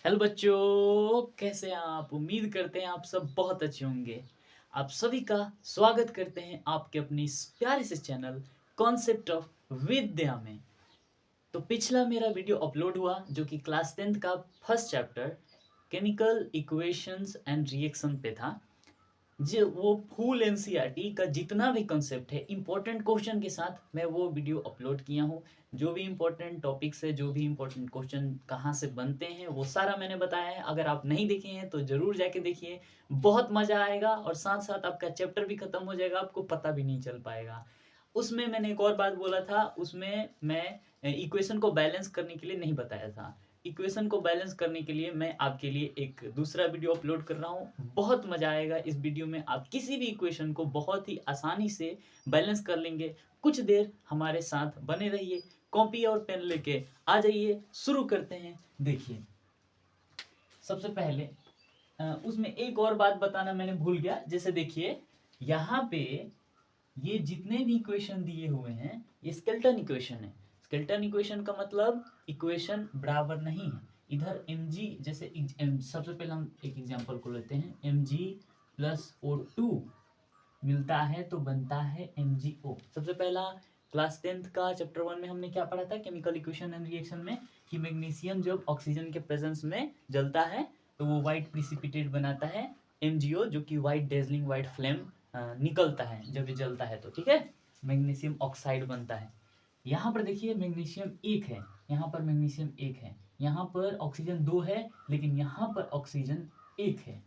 Hello बच्चों, कैसे हैं आप? उम्मीद करते हैं आप सब बहुत अच्छे होंगे। आप सभी का स्वागत करते हैं आपके अपने इस प्यारे से चैनल कॉन्सेप्ट ऑफ विद्या में। तो पिछला मेरा वीडियो अपलोड हुआ जो कि क्लास 10th का first chapter chemical equations and reaction पे था। जो वो फुल एनसीईआरटी का जितना भी कंसेप्ट है इंपॉर्टेंट क्वेश्चन के साथ मैं वो वीडियो अपलोड किया हूँ। जो भी इंपॉर्टेंट टॉपिक्स है, जो भी इंपॉर्टेंट क्वेश्चन कहाँ से बनते हैं, वो सारा मैंने बताया है। अगर आप नहीं देखे हैं तो ज़रूर जाके देखिए, बहुत मज़ा आएगा और साथ साथ आपका चैप्टर भी खत्म हो जाएगा, आपको पता भी नहीं चल पाएगा। उसमें मैंने एक और बात बोला था, उसमें मैं इक्वेशन को बैलेंस करने के लिए नहीं बताया था। इक्वेशन को बैलेंस करने के लिए मैं आपके लिए एक दूसरा वीडियो अपलोड कर रहा हूँ। बहुत मज़ा आएगा इस वीडियो में, आप किसी भी इक्वेशन को बहुत ही आसानी से बैलेंस कर लेंगे। कुछ देर हमारे साथ बने रहिए, कॉपी और पेन लेके आ जाइए, शुरू करते हैं। देखिए, सबसे पहले उसमें एक और बात बताना मैंने भूल गया। जैसे देखिए, यहाँ पे ये जितने भी इक्वेशन दिए हुए हैं ये स्केलेटन इक्वेशन है। स्केलेटन इक्वेशन का मतलब इक्वेशन बराबर नहीं है। इधर mg जैसे सबसे पहले हम एक एग्जांपल को लेते हैं। mg प्लस O2 मिलता है तो बनता है MgO। सबसे पहला क्लास 10th का चैप्टर 1 में हमने क्या पढ़ा था केमिकल इक्वेशन एंड रिएक्शन में, कि मैग्नीशियम जब ऑक्सीजन के प्रेजेंस में जलता है तो वो व्हाइट प्रिसिपिटेट बनाता है MgO, जो कि व्हाइट डेजलिंग व्हाइट फ्लेम निकलता है जब ये जलता है तो, ठीक है, मैग्नीशियम ऑक्साइड बनता है। यहाँ पर देखिए मैग्नीशियम एक है, यहाँ पर मैग्नीशियम एक है, यहाँ पर ऑक्सीजन 2 है, लेकिन यहाँ पर ऑक्सीजन 1 है।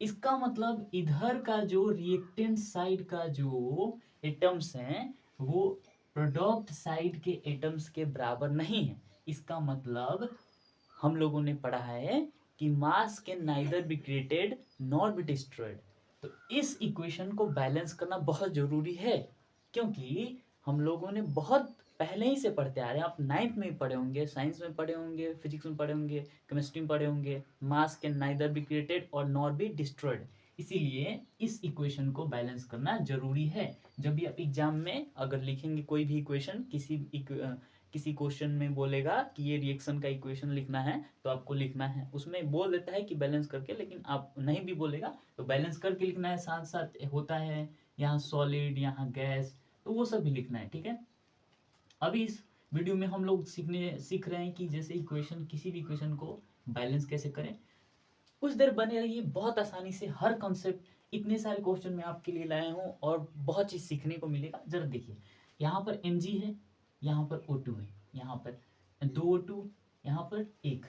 इसका मतलब इधर का जो रिएक्टेंट साइड का जो एटम्स हैं वो प्रोडक्ट साइड के एटम्स के बराबर नहीं है। इसका मतलब हम लोगों ने पढ़ा है कि मास can neither be created nor be destroyed. तो इस इक्वेशन को बैलेंस करना बहुत जरूरी है, क्योंकि हम लोगों ने बहुत पहले ही से पढ़ते आ रहे हैं। आप 9th में पढ़े होंगे, साइंस में पढ़े होंगे, फिजिक्स में पढ़े होंगे, केमिस्ट्री में पढ़े होंगे, मास कैन नाइदर बी क्रिएटेड और नॉर बी डिस्ट्रॉयड। इसीलिए इस इक्वेशन को बैलेंस करना जरूरी है। जब भी आप एग्जाम में अगर लिखेंगे कोई भी इक्वेशन, किसी क्वेश्चन में बोलेगा कि ये रिएक्शन का इक्वेशन लिखना है तो आपको लिखना है, उसमें बोल देता है कि बैलेंस करके, लेकिन आप नहीं भी बोलेगा तो बैलेंस करके लिखना है। साथ साथ होता है यहाँ सॉलिड, यहाँ गैस, तो वो सब भी लिखना है, ठीक है। अभी इस वीडियो में हम लोग सीख रहे हैं कि जैसे इक्वेशन, किसी भी इक्वेशन को बैलेंस कैसे करें। कुछ देर बने रहिए, बहुत आसानी से हर कॉन्सेप्ट, इतने सारे क्वेश्चन मैं आपके लिए लाया हूँ और बहुत चीज़ सीखने को मिलेगा। जरा देखिए, यहाँ पर Mg है, यहाँ पर O2 है, यहाँ पर 2 O2, यहाँ पर 1।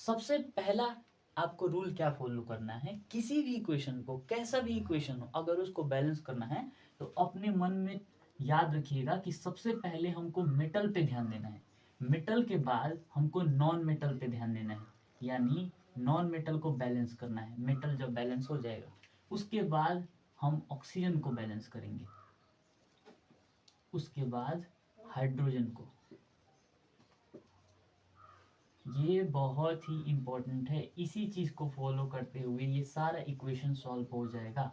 सबसे पहला आपको रूल क्या फॉलो करना है, किसी भी इक्वेशन को, कैसा भी इक्वेशन हो, अगर उसको बैलेंस करना है तो अपने मन में याद रखिएगा कि सबसे पहले हमको मेटल पे ध्यान देना है, मेटल के बाद हमको नॉन मेटल पे ध्यान देना है। यानी नॉन मेटल को बैलेंस करना है। मेटल जब बैलेंस हो जाएगा उसके बाद हम ऑक्सीजन को बैलेंस करेंगे, उसके बाद हाइड्रोजन को। ये बहुत ही इम्पोर्टेंट है। इसी चीज को फॉलो करते हुए ये सारा इक्वेशन सॉल्व हो जाएगा।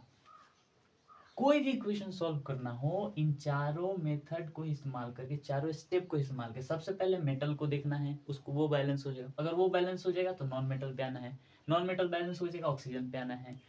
कोई भी इक्वेशन सॉल्व करना हो, इन चारों मेथड को इस्तेमाल करके, चारों स्टेप को इस्तेमाल करके, सबसे पहले मेटल को देखना है, उसको वो बैलेंस हो जाएगा। अगर वो बैलेंस हो जाएगा तो नॉन मेटल पे आना है, नॉन मेटल बैलेंस हो जाएगा ऑक्सीजन पे आना है,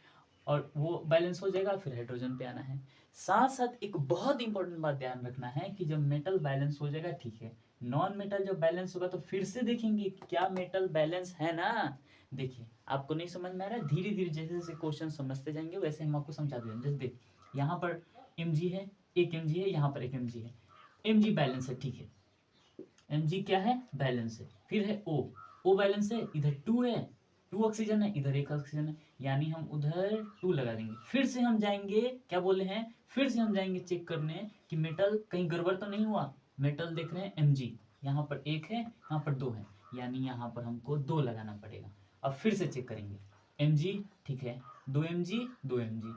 और वो बैलेंस हो जाएगा फिर हाइड्रोजन पे आना है। साथ साथ एक बहुत इंपॉर्टेंट बात ध्यान रखना है कि जब मेटल बैलेंस हो जाएगा, ठीक है, नॉन मेटल जब बैलेंस होगा तो फिर से देखेंगे क्या मेटल बैलेंस है ना। देखिए, आपको नहीं समझ में आ रहा है, धीरे धीरे जैसे जैसे क्वेश्चन समझते जाएंगे वैसे हम आपको समझा देंगे। जैसे देख, यहाँ पर Mg है, एक Mg है, यहाँ पर एक Mg है, Mg बैलेंस है, ठीक है, Mg क्या है, बैलेंस है। फिर है O बैलेंस है, इधर 2 है, 2 ऑक्सीजन है, इधर 1 ऑक्सीजन है, यानी हम उधर 2 लगा देंगे। फिर से हम जाएंगे, क्या बोले हैं, फिर से हम जाएंगे चेक करने कि मेटल कहीं गड़बड़ तो नहीं हुआ। मेटल देख रहे हैं Mg, यहाँ पर 1 है, यहाँ पर 2 है, यानी यहाँ पर हमको 2 लगाना पड़ेगा। अब फिर से चेक करेंगे, Mg ठीक है, 2 Mg 2 Mg,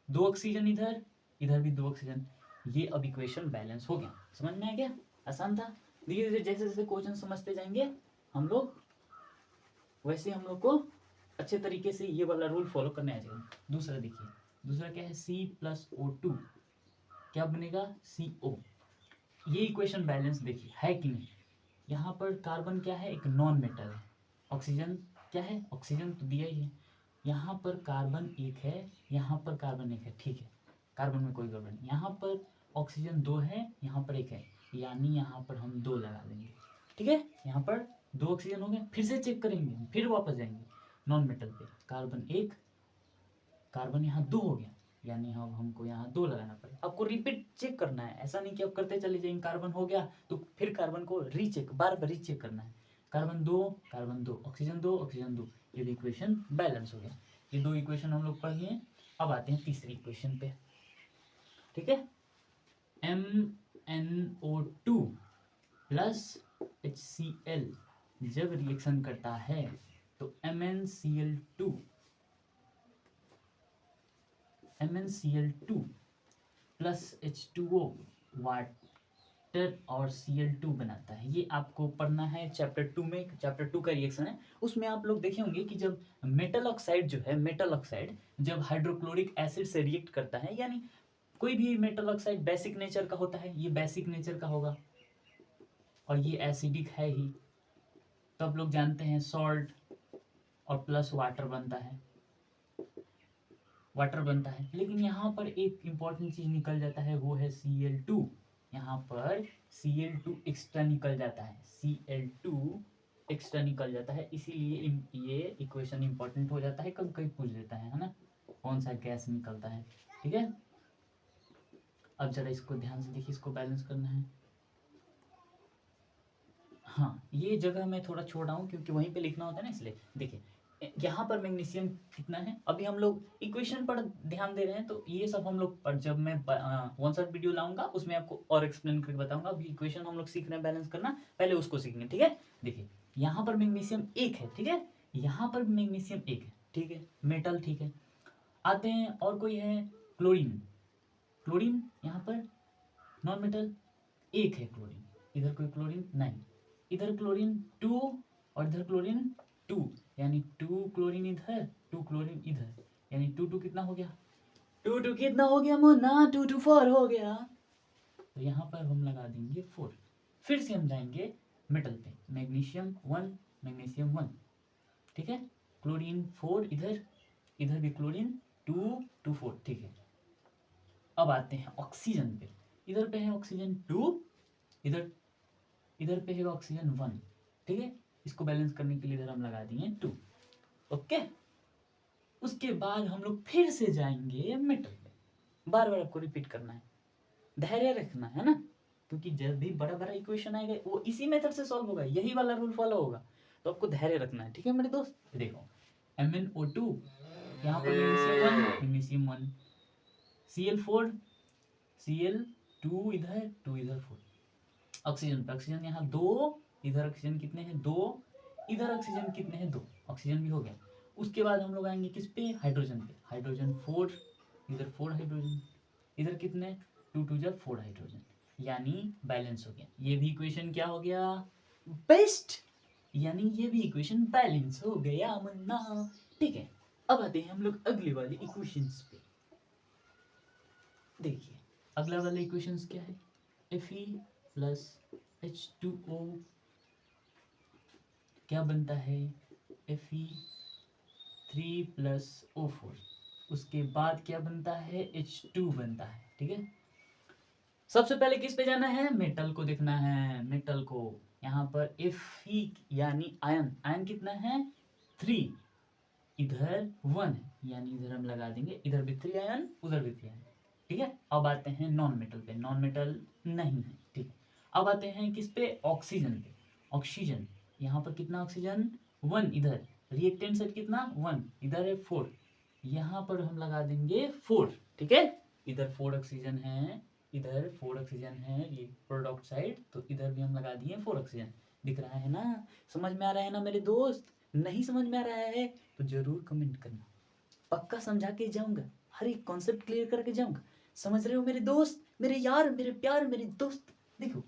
2 ऑक्सीजन इधर, इधर भी 2 ऑक्सीजन। ये अब इक्वेशन बैलेंस हो गया। समझ में आ गया, आसान था। धीरे धीरे जैसे जैसे क्वेश्चन समझते जाएंगे हम लोग, वैसे हम लोग को अच्छे तरीके से ये वाला रूल फॉलो करने आ जाएगा। दूसरा देखिए, दूसरा क्या है, C+O2 क्या बनेगा, CO। ये इक्वेशन बैलेंस देखिए है कि नहीं। यहाँ पर कार्बन क्या है, एक नॉन मेटल है, ऑक्सीजन क्या है, ऑक्सीजन तो दिया ही है। यहाँ पर कार्बन एक है, यहाँ पर कार्बन एक है, ठीक है, कार्बन में कोई गड़बड़ नहीं। यहाँ पर ऑक्सीजन 2 है, यहाँ पर 1 है, यानी यहाँ पर हम 2 लगा देंगे, ठीक है। यहाँ पर 2 ऑक्सीजन हो गए। फिर से चेक करेंगे, फिर वापस जाएंगे नॉन मेटल पे, कार्बन 1, कार्बन यहाँ 2 हो गया, यानी हम हमको यहाँ 2 लगाना पड़ेगा। आपको रिपीट चेक करना है, ऐसा नहीं कि आप करते चले जाएंगे, कार्बन हो गया तो फिर कार्बन को रीचेक, बार बार रीचेक करना है। कार्बन 2, ऑक्सीजन 2, ऑक्सीजन 2, ये भी इक्वेशन बैलेंस हो गया। ये 2 इक्वेशन हम लोग पढ़ लिए। अब आते हैं तीसरी इक्वेशन पे, ठीक है। MnO2 प्लस HCl जब रिएक्शन करता है तो MnCl2 प्लस H2O वाटर और Cl2 बनाता है। ये आपको पढ़ना है चैप्टर 2 में। चैप्टर 2 का रिएक्शन है, उसमें आप लोग देखे होंगे कि जब मेटल ऑक्साइड जो है, मेटल ऑक्साइड जब हाइड्रोक्लोरिक एसिड से रिएक्ट करता है, यानी कोई भी मेटल ऑक्साइड बेसिक नेचर का होता है, ये बेसिक नेचर का होगा और ये एसिडिक है ही, तो आप लोग जानते हैं सॉल्ट और प्लस वाटर बनता है, लेकिन यहाँ पर एक इंपॉर्टेंट चीज निकल जाता है, वो है Cl2। यहाँ पर Cl2 एक्स्ट्रा निकल जाता है, इसीलिए ये इक्वेशन इंपॉर्टेंट हो जाता है, कभी कभी पूछ देता है ना, कौन सा गैस निकलता है, ठीक है। अब जरा इसको ध्यान से देखिए, इसको बैलेंस करना है। हाँ, ये जगह मैं थोड़ा छोड़ रहा हूँ क्योंकि वहीं पे लिखना होता है ना, इसलिए देखिए यहाँ पर मैग्नीशियम कितना है, अभी हम लोग इक्वेशन पर ध्यान दे रहे हैं, तो ये सब हम लोग पर जब मैं वन शॉट वीडियो लाऊंगा उसमें आपको और एक्सप्लेन करके बताऊंगा। अभी इक्वेशन हम लोग सीख रहे हैं बैलेंस करना, पहले उसको सीखेंगे, ठीक है। देखिए यहाँ पर मैग्नीशियम 1 है, ठीक है, यहाँ पर मैग्नीशियम 1 है, ठीक है, मेटल, ठीक है। आते हैं और कोई है क्लोरीन यहाँ पर नॉन मेटल 1 है, क्लोरीन, इधर कोई क्लोरीन नहीं, इधर क्लोरीन 2 और इधर क्लोरीन 2, यानी 2 क्लोरीन इधर, 2 क्लोरीन इधर, यानी 2 कितना हो गया, 2 कितना हो गया मोना, 2 4 हो गया। तो यहाँ पर हम लगा देंगे 4। फिर से हम जाएंगे मेटल पे, मैग्नीशियम 1, मैग्नीशियम 1, ठीक है, क्लोरीन 4 इधर, इधर भी क्लोरीन 2 2 4, ठीक है। अब आते हैं ऑक्सीजन पे, इधर पे है ऑक्सीजन 2, इधर पे है ऑक्सीजन 1, ठीक है। इसको बैलेंस करने के लिए इधर हम लगा दिए 2, ओके। उसके बाद हम लोग फिर से जाएंगे मेटल पे, बार बार आपको रिपीट करना है, धैर्य रखना है ना, क्योंकि जब भी बड़ा बड़ा इक्वेशन आएगा वो इसी मेथड से सॉल्व होगा, यही वाला रूल फॉलो होगा, तो आपको धैर्य रखना है, ठीक है मेरे दोस्त। देखो MnO2, यहाँ पर मैग्नीशियम 1, Cl4, Cl2 इधर, 2 इधर 4। ऑक्सीजन पे, ऑक्सीजन यहाँ 2, इधर ऑक्सीजन कितने हैं 2, इधर ऑक्सीजन कितने हैं 2, ऑक्सीजन भी हो गया। उसके बाद हम लोग आएंगे किस पे, हाइड्रोजन पे, हाइड्रोजन 4, इधर 4 हाइड्रोजन, इधर कितने 2 2 जा 4 हाइड्रोजन, यानी बैलेंस हो गया। ये भी इक्वेशन क्या हो गया, बेस्ट, यानी ये भी इक्वेशन बैलेंस हो गया मुन्ना, ठीक है। अब आते हैं हम लोग अगले वाले इक्वेशंस पे। देखिए अगला वाला इक्वेशंस क्या है, Fe प्लस H2O क्या बनता है, Fe3 प्लस O4, उसके बाद क्या बनता है, H2 बनता है, ठीक है। सबसे पहले किस पे जाना है, मेटल को देखना है, मेटल को। यहाँ पर Fe यानी आयन कितना है 3, इधर 1 है, यानी इधर हम लगा देंगे, इधर भी 3 आयन, उधर भी 3 आयन, ठीक है। अब आते हैं नॉन मेटल पे, नॉन मेटल नहीं है, ठीक है। अब आते हैं किस पे, ऑक्सीजन पे, ऑक्सीजन यहाँ पर कितना ऑक्सीजन 1, इधर रिएक्टेंट साइड कितना 1, इधर है 4, यहाँ पर हम लगा देंगे 4, ठीक है। इधर 4 ऑक्सीजन है, इधर 4 ऑक्सीजन है, ये प्रोडक्ट साइड, तो इधर भी हम लगा दिए 4 ऑक्सीजन। दिख रहा है ना, समझ में आ रहा है ना मेरे दोस्त, नहीं समझ में आ रहा है तो जरूर कमेंट करना, पक्का समझा के जाऊंगा, हर एक कॉन्सेप्ट क्लियर करके जाऊंगा, समझ रहे हो मेरे दोस्त, मेरे यार, मेरे प्यार, मेरे दोस्त। देखो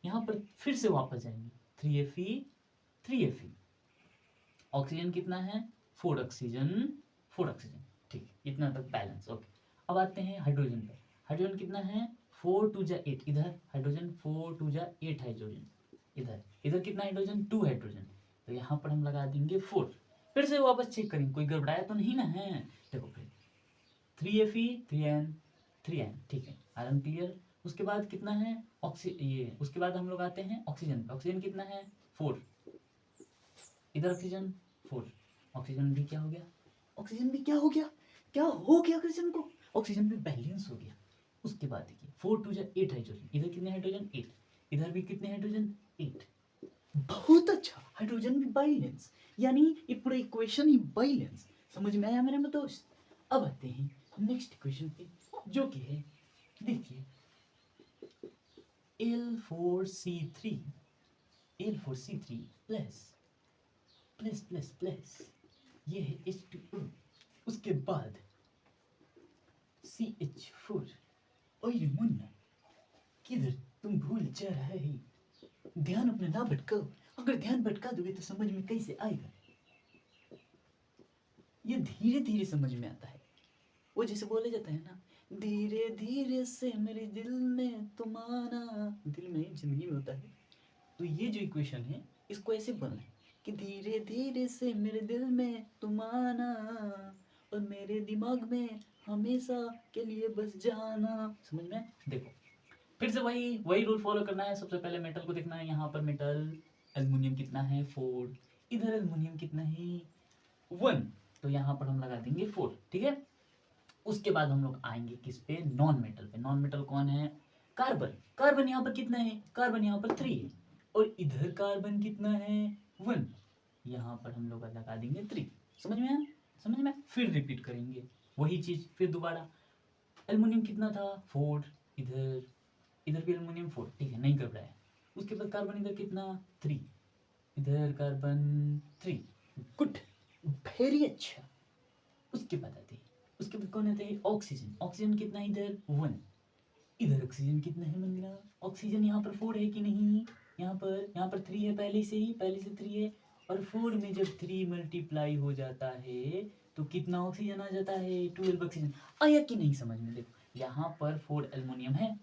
यहाँ पर फिर से वापस जाएंगे, 3Fe, ऑक्सीजन कितना है 4 ऑक्सीजन, ठीक, इतना तक बैलेंस, ओके। अब आते हैं हाइड्रोजन पे, हाइड्रोजन कितना है 4 2 जा 8, इधर हाइड्रोजन 4 2 जा 8 हाइड्रोजन, इधर कितना हाइड्रोजन 2 हाइड्रोजन, तो यहाँ पर हम लगा देंगे 4, फिर से वापस चेक करेंगे कोई गड़बड़ाया तो नहीं ना है। देखो फिर 3Fe 3n 3n, ठीक है, आयरन क्लियर। उसके बाद कितना है उसके बाद हम लोग आते हैं ऑक्सीजन पे। ऑक्सीजन कितना है 4, इधर ऑक्सीजन 4, ऑक्सीजन भी क्या हो गया, ऑक्सीजन भी क्या हो गया, क्या हो गया ऑक्सीजन को, ऑक्सीजन भी बैलेंस हो गया। उसके बाद देखिए 4 2 8 हाइड्रोजन, इधर कितने हाइड्रोजन 8, इधर भी कितने हाइड्रोजन 8। बहुत अच्छा, हाइड्रोजन भी बैलेंस, यानी ये पूरा इक्वेशन ही बैलेंस। समझ में आया मेरे दोस्त। अब आते हैं नेक्स्ट इक्वेशन पे, जो कि है देखिए L4C3 L4C3 plus plus plus plus ये है H2O, उसके बाद CH4। ओए मुन्ना, किधर तुम भूल जा रहा है, ध्यान अपना ना भटकाओ, अगर ध्यान भटका दोगे तो समझ में कैसे आएगा। ये धीरे धीरे समझ में आता है। वो जैसे बोले जाता है ना, धीरे धीरे से मेरे दिल में तुम आना, दिल में जिंदगी में होता है। तो ये जो इक्वेशन है इसको ऐसे बोलना है कि धीरे धीरे से मेरे दिल में तुम आना और मेरे दिमाग में हमेशा के लिए बस जाना। समझ में? देखो फिर से वही रूल फॉलो करना है। सबसे पहले मेटल को देखना है, यहाँ पर मेटल एल्युमिनियम कितना है 4, इधर एल्युमिनियम कितना है 1, तो यहाँ पर हम लगा देंगे 4, ठीक है। उसके बाद हम लोग आएंगे किस पे, नॉन मेटल पे। नॉन मेटल कौन है, कार्बन। कार्बन यहाँ पर कितना है, कार्बन यहाँ पर 3 है, और इधर कार्बन कितना है 1, यहाँ पर हम लोग लगा देंगे 3। समझ में आया, समझ में? फिर रिपीट करेंगे वही चीज फिर दोबारा। एल्युमिनियम कितना था 4, इधर भी एल्युमिनियम 4, ठीक है, नहीं घबराया। उसके बाद कार्बन इधर कितना 3, इधर कार्बन 3, गुड, वेरी अच्छा। उसके बाद आते हैं, उसके बाद कौन आता है ऑक्सीजन। ऑक्सीजन कितना है इधर 1, इधर ऑक्सीजन कितना है मंगला, ऑक्सीजन यहाँ पर 4 है कि नहीं, यहाँ पर 3 है, पहले से 3 है, और 4 में जब 3 मल्टीप्लाई हो जाता है तो कितना ऑक्सीजन आ जाता है 12 ऑक्सीजन। आया कि नहीं समझ में? देखो यहाँ पर 4 एल्युमिनियम है,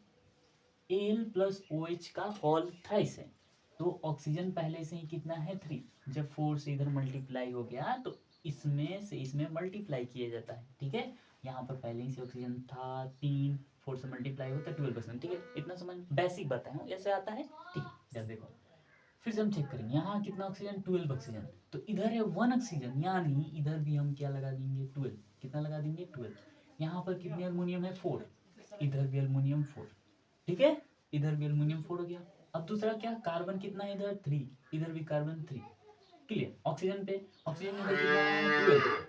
Al प्लस OH का होल थ्राइस है, तो ऑक्सीजन पहले से ही कितना है 3, जब 4 से इधर मल्टीप्लाई हो गया तो इसमें से इसमें मल्टीप्लाई किया जाता है, ठीक है। यहाँ पर पहले ही से ऑक्सीजन था 3, 4 से मल्टीप्लाई होता है 12%, ठीक है। इतना समझ, बेसिक बताया हूँ, ऐसे आता है, ठीक है। जब देखो फिर से हम चेक करेंगे, यहाँ कितना ऑक्सीजन 12 ऑक्सीजन, तो इधर है 1 ऑक्सीजन, यानी इधर भी हम क्या लगा देंगे 12, कितना लगा देंगे 12। यहाँ पर कितने एल्युमिनियम है 4, इधर भी एल्युमिनियम 4, ठीक है, इधर भी एल्युमिनियम 4 हो गया। अब दूसरा क्या, कार्बन कितना है इधर 3, इधर भी कार्बन 3, क्लियर। ऑक्सीजन पे, ऑक्सीजन इधर कितना है 12,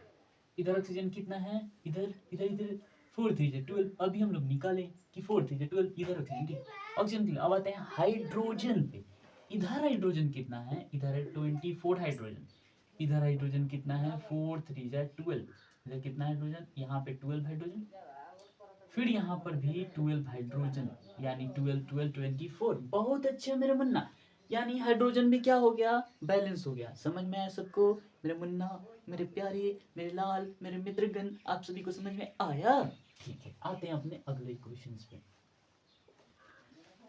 इधर ऑक्सीजन कितना है, इधर इधर इधर 4 3 से 12, अभी हम लोग निकालें कि 4 3 से 12, इधर ऑक्सीजन, ठीक, ऑक्सीजन क्लियर। अब आते हैं हाइड्रोजन पे। इधर हाइड्रोजन कितना है, इधर है 24 हाइड्रोजन, इधर हाइड्रोजन कितना है 4 3 से 12, इधर कितना हाइड्रोजन, यहाँ पे 12 हाइड्रोजन, फिर यहाँ पर भी 12 हाइड्रोजन, यानी 12 12 24। बहुत अच्छे मेरे मुन्ना, यानी हाइड्रोजन भी क्या हो गया, बैलेंस हो गया। समझ में आया सबको मेरे मुन्ना, मेरे प्यारे, मेरे लाल, मेरे मित्रगण, आप सभी को समझ में आया? ठीक है, आते हैं अपने अगले इक्वेशन पे।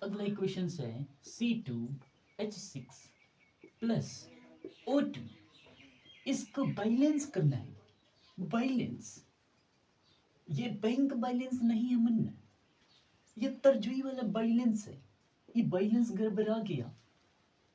अगला इक्वेशन है C2H6 प्लस O2, इसको बैलेंस करना है, बैलेंस। ये बैंक बैलेंस नहीं है मुन्ना, ये तरजुई वाला बैलेंस है। ये बैलेंस गड़बड़ा गया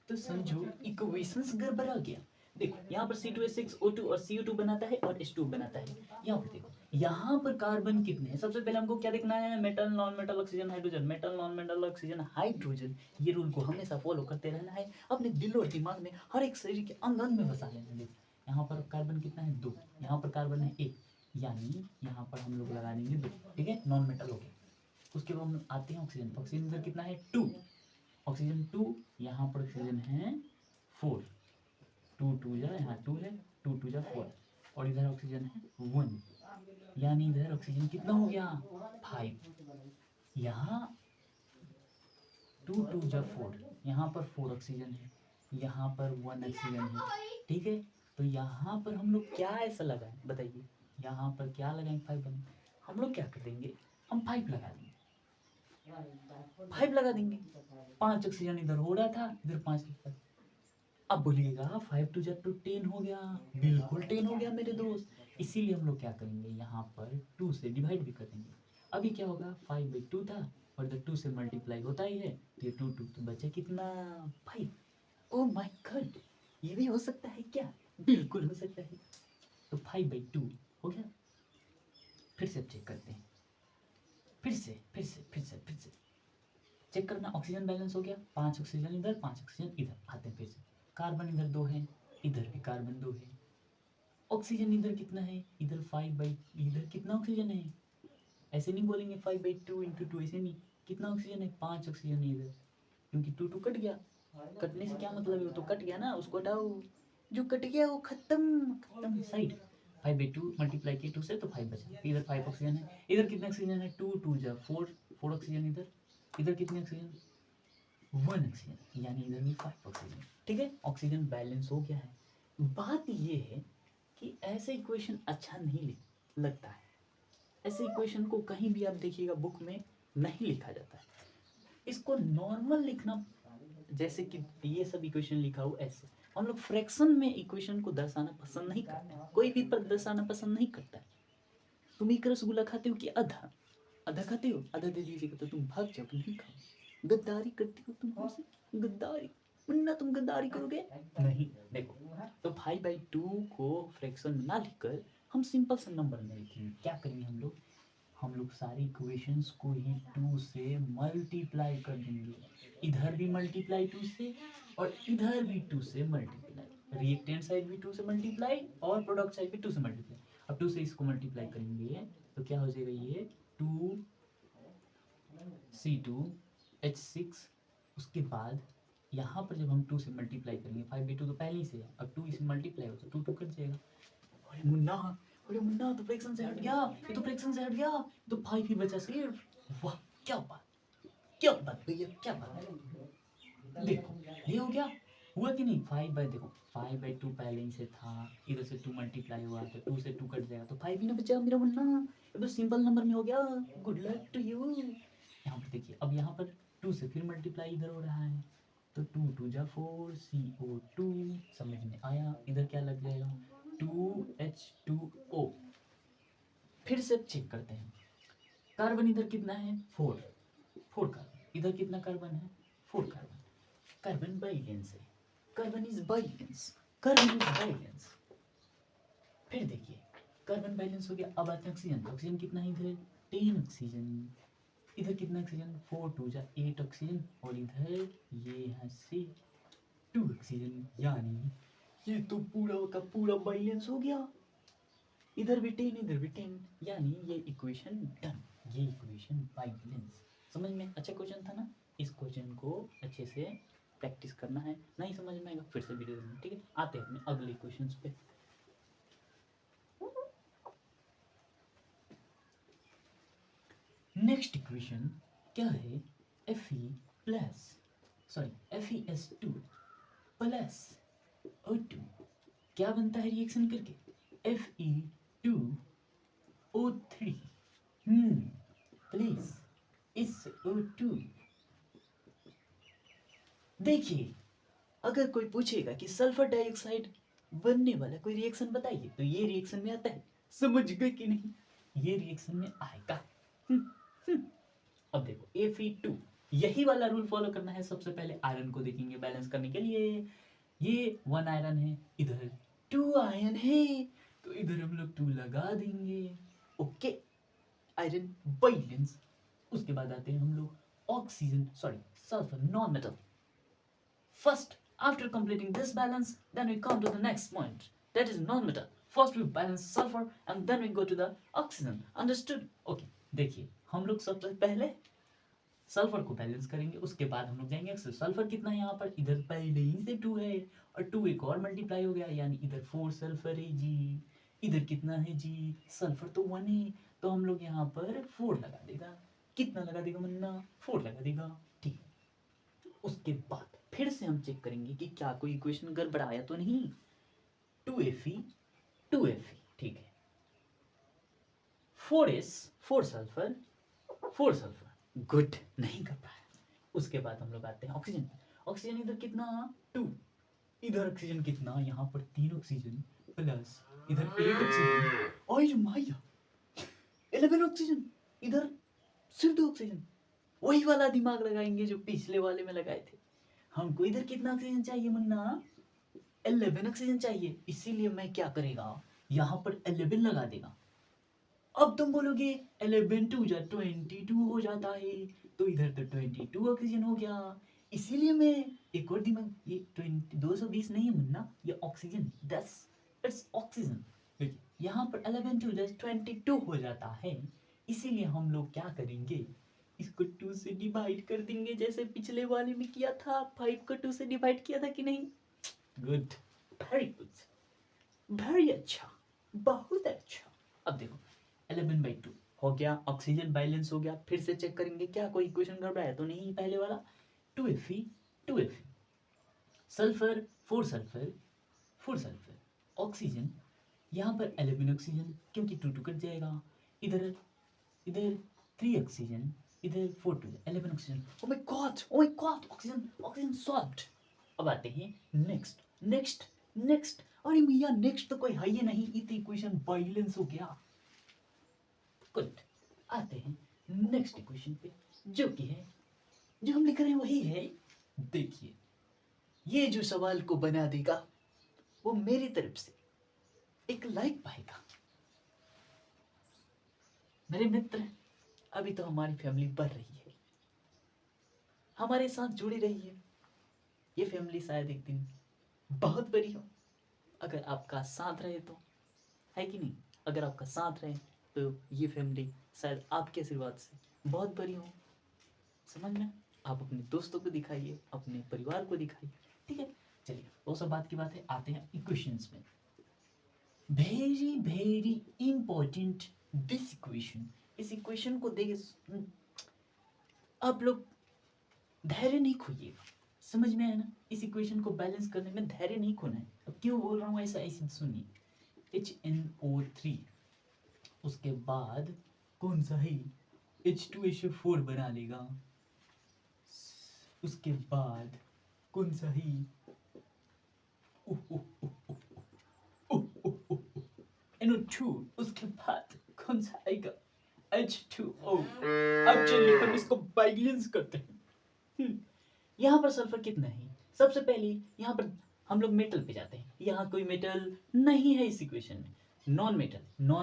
तो समझो इक्वेशंस गड़बड़ा गया। देखो यहाँ पर C2H6 O2 और CO2 बनाता है और H2 बनाता है। यहाँ पर देखो, यहाँ पर कार्बन कितने हैं, सबसे पहले हमको क्या देखना है, metal non metal oxygen hydrogen, metal non metal oxygen hydrogen. ये रूल को हमेशा फॉलो करते रहना है, अपने दिल और दिमाग में हर एक शरीर के अंग अंग में बसा लेना है। यहाँ पर कार्बन कितना है 2, यहाँ पर कार्बन है 1, यानी यहाँ पर हम लोग लगा देंगे 2, ठीक है, नॉन मेटल हो गया। उसके बाद हम आते हैं ऑक्सीजन। ऑक्सीजन इधर कितना है 2, ऑक्सीजन 2, यहाँ पर ऑक्सीजन है 4, 2 2 जा, यहाँ 2 है, 2 2 जा 4, और इधर ऑक्सीजन है 1, यानी इधर ऑक्सीजन कितना हो गया 5, यहाँ 2 2 जा 4, यहाँ पर 4 ऑक्सीजन है, यहाँ पर 1 ऑक्सीजन है, ठीक है। तो यहाँ पर हम लोग क्या ऐसा लगाएं बताइए, यहाँ पर क्या लगाएं 5 बने, हम लोग क्या कर देंगे, हम 5 लगा देंगे, 5 लगा देंगे। 5 ऑक्सीजन इधर हो रहा था, इधर 5 लिखा, अब बोलिएगा 5 टू जा तो 10 हो गया, बिल्कुल 10 हो गया मेरे दोस्त। इसीलिए हम लोग क्या करेंगे, यहाँ पर 2 से डिवाइड भी कर देंगे। अभी क्या होगा, 5/2 था और इधर 2 से मल्टीप्लाई होता ही है, तो ये 2 तो बचे कितना, 5। ओ माय गॉड, ये भी हो सकता है क्या, बिल्कुल हो सकता है। तो 5/2 हो गया। फिर से चेक करते हैं, फिर से चेक करना। ऑक्सीजन बैलेंस हो गया, 5 ऑक्सीजन इधर, 5 ऑक्सीजन इधर। आते हैं फिर से, कार्बन इधर 2 है, इधर भी कार्बन 2 है। ऑक्सीजन इधर कितना है, इधर 5 इधर कितना ऑक्सीजन है, ऐसे नहीं बोलेंगे 5/2 इंटू 2, ऐसे नहीं। कितना ऑक्सीजन है, 5 ऑक्सीजन है इधर, क्योंकि 2 कट गया। कटने से क्या मतलब है, वो तो कट गया ना, उसको हटाओ। जो कट गया वो खत्म, खत्म साइड। 5/2 मल्टीप्लाई किए 2 से तो 5 बचा। इधर 5 ऑक्सीजन है, इधर कितने ऑक्सीजन है, 2 2 जा 4, 4 ऑक्सीजन इधर। इधर कितने ऑक्सीजन, 1 ऑक्सीजन, यानी इधर भी 5 ऑक्सीजन। ठीक है, ऑक्सीजन बैलेंस हो गया है। बात ये है कि ऐसे इक्वेशन अच्छा नहीं लगता है। ऐसे इक्वेशन को कहीं भी आप देखिएगा बुक में नहीं लिखा जाता है। इसको नॉर्मल लिखना, जैसे कि ये सब इक्वेशन लिखा हो ऐसे। हम लोग फ्रैक्शन में इक्वेशन को दर्शाना पसंद नहीं करते, कोई भी पद दर्शाना पसंद नहीं करता है। तुम एक रसगुल्ला खाते हो कि आधा, आधा खाते हो, आधा दे दीजिएगा तो तुम भाग जाओ, नहीं खाओ। गद्दारी करती हो तुम हमसे, गद्दारी। मुन्ना तुम गद्दारी करोगे नहीं। देखो, तो 5/2 को फ्रैक्शन में ना लिखकर हम सिंपल सा नंबर में लिखेंगे। क्या करेंगे हम लोग सारी इक्वेशंस को ही 2 से मल्टीप्लाई कर देंगे। इधर भी मल्टीप्लाई 2 से और इधर भी 2 से मल्टीप्लाई। रिएक्टेंट साइड भी 2 से मल्टीप्लाई और प्रोडक्ट साइड भी 2 से मल्टीप्लाई। अब 2 से इसको मल्टीप्लाई करेंगे तो क्या हो जाएगा, ये 2C2H6। उसके बाद यहाँ पर जब हम 2 से मल्टीप्लाई करेंगे, 5/2 तो पहले ही से है, अब 2 इससे मल्टीप्लाई हो तो 2 कट जाएगा। अरे मुन्ना, अरे मुन्ना, तो फ्रैक्शन से हट गया, ये तो फ्रैक्शन से हट गया, तो 5 ही बचा सिर्फ। वाह, क्या बात, क्या बात भैया, क्या बात। देखो, ये हो गया, हुआ कि नहीं। 5/देखो 5/2 पहले ही से था, इधर से 2 मल्टीप्लाई हुआ तो 2 से 2 कट जाएगा, तो 5 ही ना बचा मेरा मुन्ना। ये तो सिंपल नंबर में हो गया, गुड लक टू यू। यहाँ पर देखिए, अब यहाँ पर 2 से फिर मल्टीप्लाई इधर हो रहा है, तो 2 2 जा 4 CO2, समझ में आया। इधर क्या लग जाएगा, 2H2O। फिर से चेक करते हैं, कार्बन इधर कितना है, 4 कार्बन, इधर कितना कार्बन है, 4 कार्बन। कार्बन बाइलेंस है, carbon is balance, carbon is balance. फिर देखिए, कार्बन बैलेंस हो गया। अब आते हैं ऑक्सीजन। ऑक्सीजन कितना है इधर, 10 ऑक्सीजन। इधर कितना ऑक्सीजन, 4 2 जा 8 ऑक्सीजन, और इधर ये यहाँ से 2 ऑक्सीजन, यानी ये तो पूरा का पूरा बैलेंस हो गया। इधर भी 10, इधर भी 10, यानी ये इक्वेशन डन। ये इक्वेशन बैलेंस। समझ में अच्छा क्वेश्चन था ना। इस क्वेश्चन को अच्छे से प्रैक्टिस करना है, नहीं समझ में आएगा फिर से वीडियो देखना। ठीक है, आते हैं अपने अगले क्वेश्चंस पे। नेक्स्ट इक्वेशन क्या है, FeS2 प्लस O2 क्या बनता है रिएक्शन करके, Fe2O3। प्लीज इस O2, देखिए अगर कोई पूछेगा कि सल्फर डाइऑक्साइड बनने वाला कोई रिएक्शन बताइए, तो ये रिएक्शन में आता है। समझ गए कि नहीं, ये रिएक्शन में आएगा। अब देखो Fe2, यही वाला रूल फॉलो करना है। सबसे पहले आयरन को देखेंगे बैलेंस करने के लिए। ये 1 आयरन है, इधर 2 आयरन है, तो इधर हम लोग 2 लगा देंगे। Okay, iron balance. उसके बाद आते हैं हम लोग oxygen, sulphur non metal. First, after completing this balance, then we come to the next point, that is non-metal. First we balance sulfur and then we go to the oxygen. Understood? Okay. देखिए, हम लोग सबसे पहले sulphur को balance करेंगे, उसके बाद हम लोग जाएंगे ऑक्सीजन। सल्फर कितना है यहाँ पर, इधर पहले ही से 2 है और 2 एक और मल्टीप्लाई हो गया, यानी इधर 4 सल्फर है जी। इधर कितना है जी, सल्फर तो 1 है, तो हम लोग यहाँ पर 4 लगा देगा। कितना लगा देगा मुन्ना, 4 लगा देगा। ठीक है, उसके बाद फिर से हम चेक करेंगे कि क्या कोई इक्वेशन गड़बड़ाया तो नहीं। 2Fe 2Fe, ठीक है। 4S 4 सल्फर 4 सल्फर, गुड, नहीं कर पाया। उसके बाद हम लोग आते हैं ऑक्सीजन। ऑक्सीजन इधर कितना, 2, इधर ऑक्सीजन कितना, यहाँ पर 3 ऑक्सीजन प्लस इधर 8 ऑक्सीजन, और माया 11 ऑक्सीजन, इधर सिर्फ 2 ऑक्सीजन। वही वाला दिमाग लगाएंगे जो पिछले वाले में लगाए थे। हमको इधर कितना ऑक्सीजन चाहिए मुन्ना, 11 ऑक्सीजन चाहिए, इसीलिए मैं क्या करेगा, यहाँ पर 11 लगा देगा। अब तुम बोलोगे 11 टू जा 22 हो जाता है, तो इधर तो 22 ऑक्सीजन हो गया, इसीलिए मैं एक और दिमाग, ये 220 नहीं है मुन्ना, ये ऑक्सीजन 10, इट्स ऑक्सीजन। यहाँ पर 11 टू 10 22 हो जाता है, इसीलिए हम लोग क्या करेंगे, इसको 2 से डिवाइड कर देंगे, जैसे पिछले वाले में किया था। 5 को 2 से डिवाइड किया था कि नहीं? गुड, वेरी गुड, वेरी अच्छा, बहुत अच्छा। अब देखो 11/2 हो गया, ऑक्सीजन बैलेंस हो गया। फिर से चेक करेंगे क्या कोई इक्वेशन गड़बड़ा है तो नहीं, पहले वाला 2Fe 2Fe, sulphur 4 sulphur 4 sulphur, oxygen यहाँ पर 11 ऑक्सीजन, क्योंकि 2 कट जाएगा, इधर इधर 3 ऑक्सीजन, इधर 4 2 11 oxygen. Oh my God, oxygen oxygen solved. अब आते हैं नेक्स्ट नेक्स्ट नेक्स्ट, अरे भैया नेक्स्ट तो कोई है ही नहीं, इतनी इक्वेशन बैलेंस हो गया। गुड, आते हैं नेक्स्ट इक्वेशन पे, जो कि है, जो हम लिख रहे हैं वही है। देखिए, ये जो सवाल को बना देगा वो मेरी तरफ से एक लाइक पाएगा। मेरे मित्र, अभी तो हमारी फैमिली बढ़ रही है, हमारे साथ जुड़ी रही है। ये फैमिली शायद एक दिन बहुत बड़ी हो, अगर आपका साथ रहे तो, है कि नहीं? अगर आपका साथ रहे तो ये फैमिली शायद आपके आशीर्वाद से बहुत बड़ी हो। समझ में? आप अपने दोस्तों को दिखाइए, अपने परिवार को दिखाइए, ठीक है? चलिए, वो सब बात की बात है, आते हैं इक्वेशंस में। Very very important this equation. इस इक्वेशन को देखिए, आप लोग धैर्य नहीं खोइएगा, समझ में आया ना? इस इक्वेशन को बैलेंस करने में धैर्य नहीं खोना है। अब क्यों बोल रहा हूँ ऐसा, ऐसे सुनिए। HNO3, उसके बाद कौन सा है, H2SO4 बना लेगा, उसके बाद कौन सा है, NO2, उसके बाद कौन सा आएगा, H2O। अब चलिए हम इसको बैलेंस करते हैं। यहाँ पर सल्फर कितना है, सबसे पहले यहाँ पर हम लोग मेटल पे जाते हैं। यहाँ कोई मेटल नहीं है इस इक्वेशन में, नॉन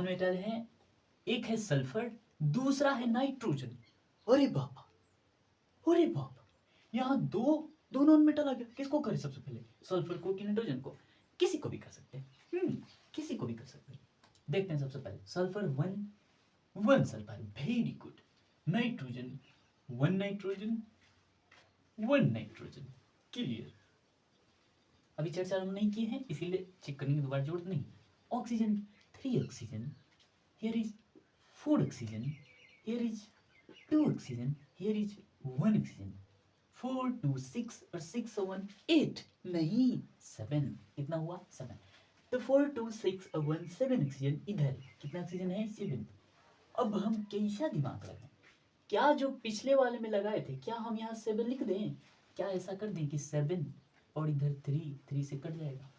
मेटल है, एक है सल्फर, दूसरा है नाइट्रोजन। अरे बाबा, अरे बाबा, यहाँ दो नॉन मेटल आ गया। किसको करें सबसे पहले, सल्फर को कि नाइट्रोजन को? किसी को भी कर सकते हैं, किसी को भी कर सकते हैं। देखते हैं सबसे पहले sulphur 1 sulphur, very good. Nitrogen 1 nitrogen 1 nitrogen, clear. अभी चर्चा हम नहीं किए हैं, इसीलिए चेक करने की दोबारा जरूरत नहीं। Oxygen 3 oxygen, here is 4 oxygen, here is 2 oxygen, here is 1 oxygen. 4 2 6 और 6 और 1 8, नहीं 7, कितना हुआ 7। तो 4 2 6 और 1 7 ऑक्सीजन, इधर कितना ऑक्सीजन है 7। अब हम कैसा दिमाग लगाएं, क्या जो पिछले वाले में लगाए थे क्या हम यहाँ 7 लिख दें, क्या ऐसा कर दें कि 7 और इधर 3 से कट जाएगा?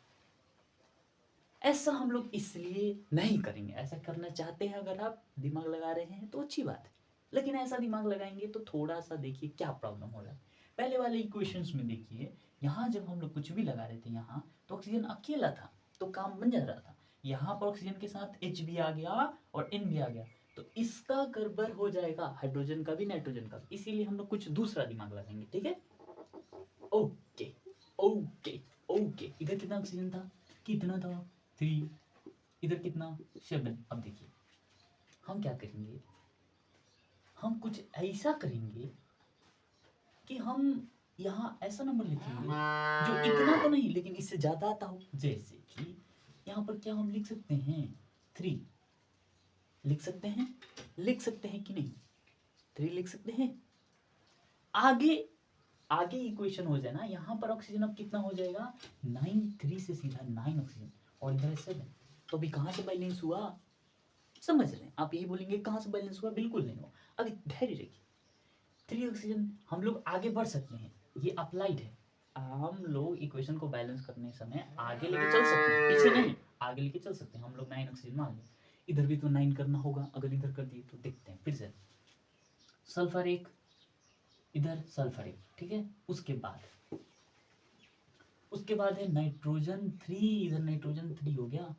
ऐसा हम लोग इसलिए नहीं करेंगे। ऐसा करना चाहते हैं अगर आप दिमाग लगा रहे हैं तो अच्छी बात है, लेकिन ऐसा दिमाग लगाएंगे तो थोड़ा सा देखिए क्या प्रॉब्लम हो रहा है। पहले वाले इक्वेशंस में देखिए, यहाँ जब हम लोग कुछ भी लगा रहे थे यहाँ तो ऑक्सीजन अकेला था तो काम बन जा रहा था। यहाँ पर ऑक्सीजन के साथ H भी आ गया और N भी आ गया, तो इसका गड़बड़ हो जाएगा, हाइड्रोजन का भी नाइट्रोजन का भी। इसीलिए हम लोग कुछ दूसरा दिमाग लगाएंगे, ठीक है? ओके ओके ओके, इधर कितना ऑक्सीजन था, कितना था 3, इधर कितना 7। अब देखिए हम क्या करेंगे, हम कुछ ऐसा करेंगे कि हम यहाँ ऐसा नंबर लिखेंगे जो इतना तो नहीं लेकिन इससे ज्यादा आता हो। जैसे कि यहाँ पर क्या हम लिख सकते हैं 3, लिख सकते हैं कि नहीं, 3 लिख सकते हैं। आगे आगे इक्वेशन हो जाए ना, यहाँ पर ऑक्सीजन अब कितना हो जाएगा 9, 3 से सीधा 9 ऑक्सीजन और इधर 7। तो अभी कहाँ से बैलेंस हुआ, समझ रहे हैं? आप यही बोलेंगे कहाँ से बैलेंस हुआ, बिल्कुल नहीं हुआ। अभी धैर्य रखिए, 3 ऑक्सीजन हम लोग आगे बढ़ सकते हैं, ये अप्लाइड है। हम लोग इक्वेशन को बैलेंस करने समय आगे लेके चल सकते हैं, पीछे नहीं, आगे लेके चल सकते हैं। हम लोग 9 ऑक्सीजन मान लें, इधर भी तो 9 करना होगा। अगर इधर कर दिए तो देखते हैं फिर से, सल्फर 1, इधर सल्फर 1, ठीक है। उसके बाद है नाइट्रोजन 3, इधर नाइट्रोजन 3 हो गया,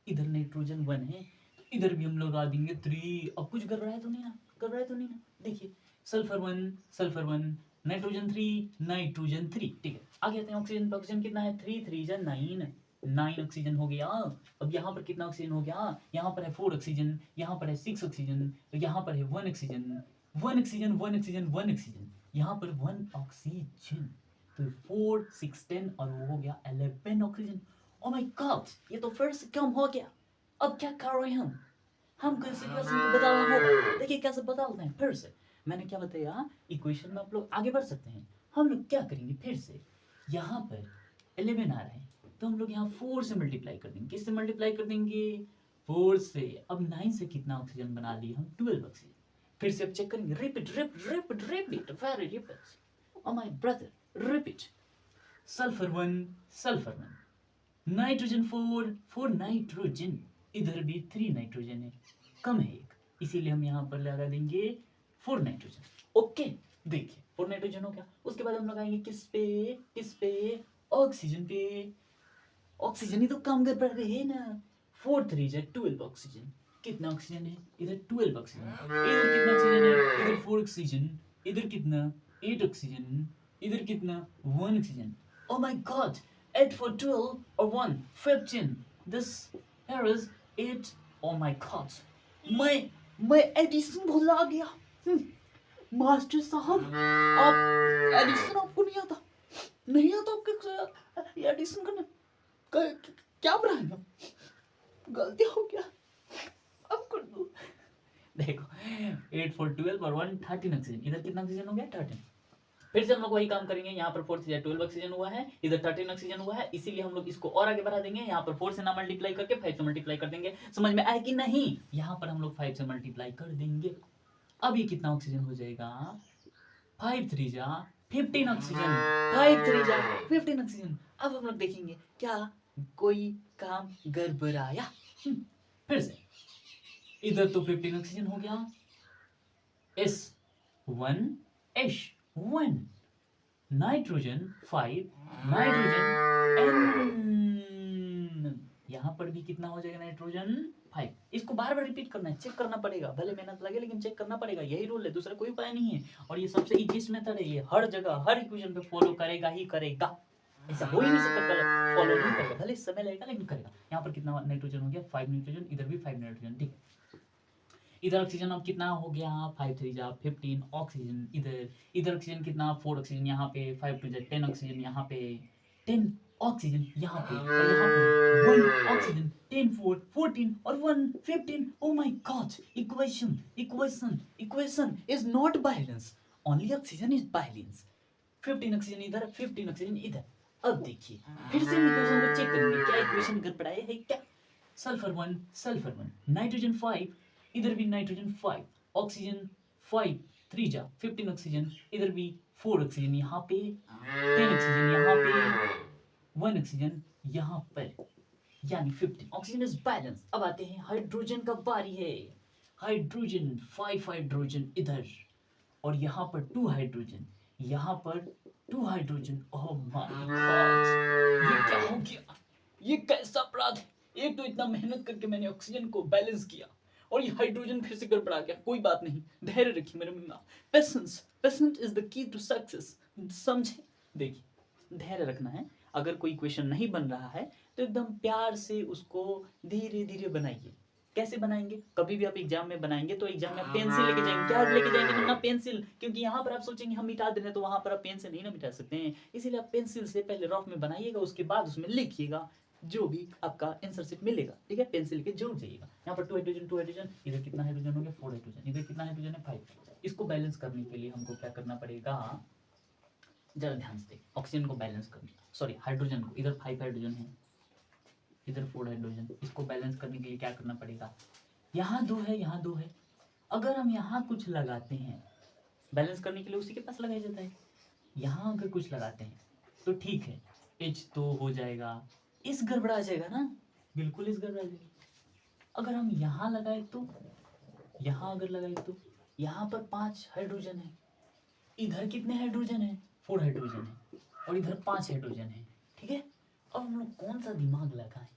इधर नाइट्रोजन 1 है, तो इधर भी हम लोग आ देंगे 3। अब कुछ गड़बड़ाया तो नहीं ना, गड़बड़ाया तो नहीं ना, देखिए सल्फर 1, सल्फर 1, नाइट्रोजन 3, नाइट्रोजन 3, ठीक है। आगे आते हैं ऑक्सीजन पे। ऑक्सीजन कितना है, 3 3 जा 9, 9 ऑक्सीजन हो गया। अब यहाँ पर कितना ऑक्सीजन हो गया, यहाँ पर है 4 ऑक्सीजन, यहाँ पर है 6 ऑक्सीजन, यहाँ पर है 1 ऑक्सीजन, 1 ऑक्सीजन, 1 ऑक्सीजन, 1 ऑक्सीजन, यहाँ पर 1 ऑक्सीजन, तो 4 6 10 और वो हो गया 11 ऑक्सीजन। ओ माय गॉड, ये तो फिर से कम हो गया। अब क्या कर रहे हैं हमको इस इक्वेशन को बदलना होगा। देखिए कैसे बदलते हैं फिर से। मैंने क्या बताया, इक्वेशन में आप लोग आगे बढ़ सकते हैं। हम लोग क्या करेंगे, फिर से यहाँ पर 11 आ रहा है, तो हम लोग यहाँ 4 से मल्टीप्लाई कर देंगे। किससे मल्टीप्लाई कर देंगे, 4 से। अब 9 से कितना ऑक्सीजन बना लिए हम, 12 ऑक्सीजन। फिर से अब चेक करेंगे, repeat repeat repeat repeat, very repeat. Oh my brother, repeat. Sulphur 1, sulphur 1, nitrogen 4, 4 nitrogen, इधर भी 3 नाइट्रोजन है, कम है एक, इसीलिए हम यहाँ पर लगा देंगे 4 नाइट्रोजन। ओके, देखिए 4 नाइट्रोजन हो गया। उसके बाद हम लगाएंगे किस पे, ऑक्सीजन पे। ऑक्सीजन ही तो काम कर रहे हैं ना। 4 3 जा 12 ऑक्सीजन। कितना ऑक्सीजन है, इधर 12 ऑक्सीजन, इधर कितना ऑक्सीजन है, इधर 4 ऑक्सीजन, इधर कितना 8 ऑक्सीजन, इधर कितना 1 oxygen. Oh my god, 8 for 12 or 1, 15. This here is 8. Oh my god. मैं एडिशन भुला गया। मास्टर साहब, आप एडिशन आपको नहीं आता, नहीं आता आपके एडिशन करने, क्या बनाएगा, गलती हो गया, अब कर दो। देखो 8 for 12 और 1 13 ऑक्सीजन, इधर कितना ऑक्सीजन हो गया 13। फिर से हम लोग वही काम करेंगे, यहाँ पर 4 से 12 ऑक्सीजन हुआ है, इधर 13 ऑक्सीजन हुआ है, इसीलिए हम लोग इसको और आगे बढ़ा देंगे। यहाँ पर 4 से ना मल्टीप्लाई करके 5 से मल्टीप्लाई कर देंगे। समझ में आए कि नहीं, यहाँ पर हम लोग 5 से मल्टीप्लाई कर देंगे। अब ये कितना ऑक्सीजन हो जाएगा, 5 3 जा 15 ऑक्सीजन, 5 3 जा 15 ऑक्सीजन। अब हम लोग देखेंगे क्या कोई काम गड़बड़ाया। फिर से इधर तो 15 ऑक्सीजन हो गया, S1 H1, nitrogen 5, nitrogen N, यहाँ पर भी कितना हो जाएगा नाइट्रोजन 5। इसको बार बार रिपीट करना है, चेक करना पड़ेगा, भले मेहनत लगे लेकिन चेक करना पड़ेगा, यही रूल है, दूसरा कोई उपाय नहीं है। और ये सबसे इजीएस्ट मेथड है, ये हर जगह हर इक्वेशन पे फॉलो करेगा ही करेगा, ऐसा हो ही नहीं सकता फॉलो नहीं करेगा, भले समय लगेगा लेकिन करेगा। यहाँ पर कितना नाइट्रोजन हो गया, 5 नाइट्रोजन, इधर भी 5 नाइट्रोजन, ठीक है। इधर ऑक्सीजन अब कितना हो गया, 5 3 जा 15 ऑक्सीजन, इधर ऑक्सीजन कितना 4 ऑक्सीजन, यहाँ पे 5 2 जा 10 ऑक्सीजन, यहाँ पे 10 ऑक्सीजन, यहाँ पे और यहाँ पे 1 ऑक्सीजन, 10 4 14 और 1 15। Oh my God, equation is not balance, only oxygen is balance. 15 oxygen इधर, 15 ऑक्सीजन इधर। अब देखिए फिर से इक्वेशन को चेक करेंगे, क्या इक्वेशन गड़बड़ाई है क्या। सल्फर 1, नाइट्रोजन 5, इधर भी नाइट्रोजन 5, ऑक्सीजन 5 3 जा 15 ऑक्सीजन, इधर भी 4 ऑक्सीजन, यहाँ पे 10 ऑक्सीजन, यहाँ पे 1 ऑक्सीजन, यहाँ पर यानी 15 ऑक्सीजन इज बैलेंस। अब आते हैं हाइड्रोजन का बारी है। हाइड्रोजन 5 हाइड्रोजन इधर और यहाँ पर 2 हाइड्रोजन, यहाँ पर 2 हाइड्रोजन। ओह माय गॉड, ये क्या हो गया, ये कैसा अपराध है। एक तो इतना मेहनत करके मैंने ऑक्सीजन को बैलेंस किया और ये हाइड्रोजन फिर से गड़बड़ा गया। कोई बात नहीं, धैर्य रखिए मेरे मुन्ना। Patience is the key to success, समझे। देखिए धैर्य रखना है, अगर कोई क्वेश्चन नहीं बन रहा है तो एकदम प्यार से उसको धीरे धीरे बनाइए। कैसे बनाएंगे, कभी भी आप एग्जाम में बनाएंगे तो एग्जाम में आप पेंसिल लेके जाएंगे, क्या लेके जाएंगे ना, पेंसिल, क्योंकि यहाँ पर आप सोचेंगे हम मिटा दे रहे हैं, तो वहां पर आप पेन से नहीं ना मिटा सकते हैं, इसीलिए आप पेंसिल से पहले रफ में बनाइएगा, उसके बाद उसमें लिखिएगा जो भी आपका आंसर शीट मिलेगा, ठीक है। पेंसिल के जरूर जाइएगा। यहाँ पर 2 हाइड्रोजन, इधर कितना हाइड्रोजन हो गया 4 हाइड्रोजन, इधर कितना हाइड्रोजन है 5। इसको बैलेंस करने के लिए हमको क्या करना पड़ेगा, जरा ध्यान से देखिए, ऑक्सीजन को बैलेंस करना, सॉरी हाइड्रोजन को, इधर 5 हाइड्रोजन है, इधर 4 हाइड्रोजन, इसको बैलेंस करने के लिए क्या करना पड़ेगा, यहाँ 2 है, यहाँ 2 है, अगर हम यहाँ कुछ लगाते हैं बैलेंस करने के लिए, उसी के पास लगाया जाता है, यहाँ अगर कुछ लगाते हैं तो ठीक है, एच तो हो जाएगा, इस गड़बड़ा जाएगा ना, बिल्कुल इस गड़बड़ा जाएगा। अगर हम यहाँ लगाए तो, यहाँ अगर लगाए तो यहाँ पर 5 हाइड्रोजन है, इधर कितने हाइड्रोजन है, 4 हाइड्रोजन है, और इधर 5 हाइड्रोजन है, ठीक है। अब हम लोग कौन सा दिमाग लगाएं,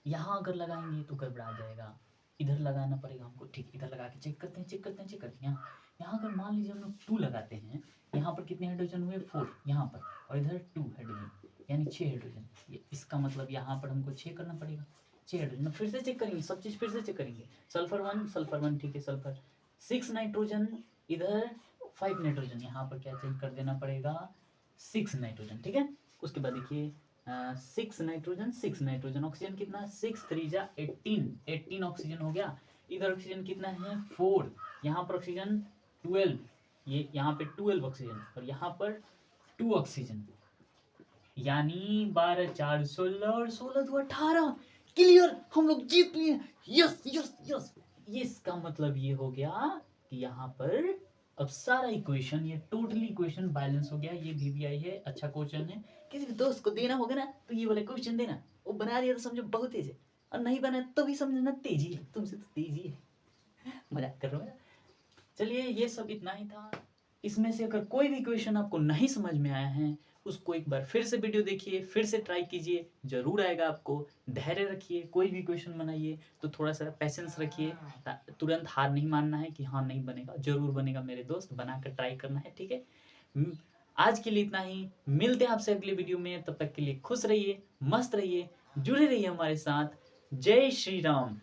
यहाँ अगर लगाएंगे तो गड़बड़ा जाएगा, इधर लगाना पड़ेगा हमको, ठीक, इधर लगा के चेक करते हैं, चेक करते हैं, चेक करते हैं। यहाँ अगर मान लीजिए हम लोग 2 लगाते हैं, यहाँ पर कितने हाइड्रोजन हुए, 4 यहाँ पर, और इधर 2 हाइड्रोजन, यानी 6 हाइड्रोजन। ये इसका मतलब यहाँ पर हमको 6 करना पड़ेगा, 6 हाइड्रोजन। फिर से चेक करेंगे, सब चीज़ फिर से चेक करेंगे। सल्फर 1, ठीक है, सल्फर 6 नाइट्रोजन, इधर 5 नाइट्रोजन, यहाँ पर क्या चेंज कर देना पड़ेगा, 6 नाइट्रोजन, ठीक है। उसके बाद देखिए 6 नाइट्रोजन, ऑक्सीजन कितना, 6 3 जा 18 ऑक्सीजन हो गया। इधर ऑक्सीजन कितना है, 4, यहाँ पर ऑक्सीजन 12, ये यहाँ पे 12 ऑक्सीजन, और यहाँ पर 2 ऑक्सीजन, यानी 12 4 16 और 16 2 18। क्लियर, हम लोग जीत लिए, यस यस यस। ये इसका मतलब ये हो गया कि यहाँ पर अब सारा इक्वेशन, ये टोटली इक्वेशन बैलेंस हो गया। ये VBI है, अच्छा क्वेश्चन है, किसी भी दोस्त को देना होगा ना तो ये वाला क्वेश्चन देना, वो बना दिया तो समझो बहुत तेज है, और नहीं बना तो भी समझना तेजी है, तुमसे तो तेजी है। मजाक कर रहा हूँ। चलिए, ये सब इतना ही था। इसमें से अगर कोई भी क्वेश्चन आपको नहीं समझ में आया है, उसको एक बार फिर से वीडियो देखिए, फिर से ट्राई कीजिए, जरूर आएगा आपको। धैर्य रखिए, कोई भी क्वेश्चन बनाइए तो थोड़ा सा पेशेंस रखिए, तुरंत हार नहीं मानना है कि हाँ नहीं बनेगा, जरूर बनेगा मेरे दोस्त, बनाकर ट्राई करना है, ठीक है। आज के लिए इतना ही, मिलते हैं आपसे अगले वीडियो में, तब तक के लिए खुश रहिए, मस्त रहिए, जुड़े रहिए हमारे साथ। जय श्री राम।